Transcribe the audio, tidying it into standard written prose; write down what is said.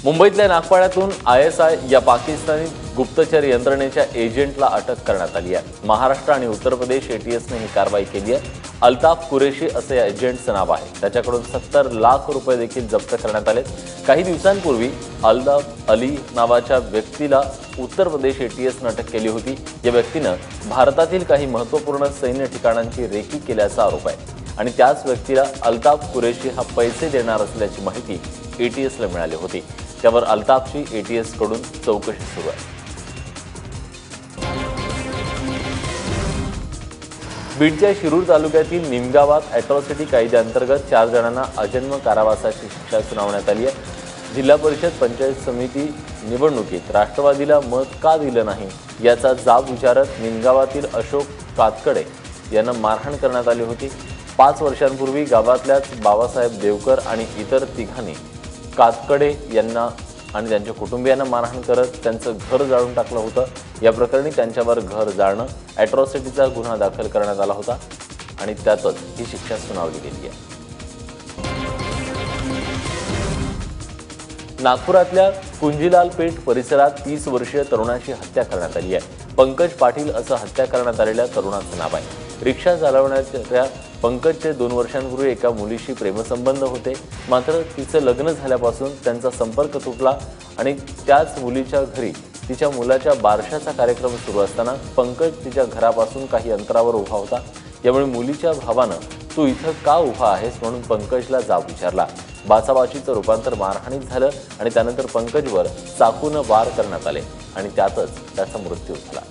मुंबईतल्या नागपाड्यातून ISI या पाकिस्तानी गुप्तचर यंत्रणेच्या एजंटला अटक करण्यात आली आहे। महाराष्ट्र आणि उत्तर प्रदेश ATSने ही कारवाई केली आहे। अल्ताफ कुरेशी असे या एजंटचं नाव आहे। त्याच्याकडून 70 लाख रुपये देखील जप्त करण्यात आले। काही दिवसांपूर्वी अल्ताफ अली नावाच्या व्यक्तीला उत्तर प्रदेश ATSने अटक केली होती। या व्यक्तीने भारतातील काही महत्त्वपूर्ण सैन्य ठिकाणांची रेकी केल्याचा आरोप आहे आणि त्याच व्यक्तीला अल्ताफ कुरेशी हा पैसे देणार असल्याची माहिती ATSला मिळाली होती। त्यावर अल्ताफची ATS कडून चौकशी सुरू आहे। बीडच्या शिरूर तालुक्यातील निमगावात अॅट्रॉसिटी कायद्याअंतर्गत 4 जणांना आजन्म कारावासाची शिक्षा सुनावण्यात आली आहे। जिल्हा परिषद पंचायत समिती निवडणुकीत राष्ट्रवादीला मत का दिलं नाही याचा जाब विचारत निमगावातील अशोक कातकडे यांना मारहाण करण्यात आली होती। 5 वर्षांपूर्वी गावातल्याच बाबासाहेब देवकर आणि इतर तिघांनी कातकडे यांना आणि त्यांच्या कुटुंबियांना मारहाण करत त्यांचं घर जाळून टाकलं होतं। या प्रकरणी त्यांच्यावर घर जाळणं अॅट्रॉसिटीचा गुन्हा दाखल करण्यात आला होता आणि त्यातच ही शिक्षा सुनावली गेली आहे। नागपुरातल्या कुंजीलाल पेठ परिसरात 30 वर्षीय तरुणाची हत्या करण्यात आली आहे। पंकज पाटील असं हत्या करण्यात आलेल्या तरुणाचं नाव आहे। रिक्षा चालवणाऱ्या पंकजचे 2 वर्षांपूर्वी एका मुलीशी प्रेमसंबंध होते, मात्र तिचं लग्न झाल्यापासून त्यांचा संपर्क तुटला आणि त्याच मुलीच्या घरी तिच्या मुलाच्या बारशाचा कार्यक्रम सुरू असताना पंकज तिच्या घरापासून काही अंतरावर उभा होता। यामुळे मुलीच्या भावानं तू इथं का उभा आहेस म्हणून पंकजला जाब विचारला। बाचाबाचीचं रूपांतर मारहाणीत झालं आणि त्यानंतर पंकजवर चाकूनं वार करण्यात आले आणि त्यातच त्याचा मृत्यू झाला।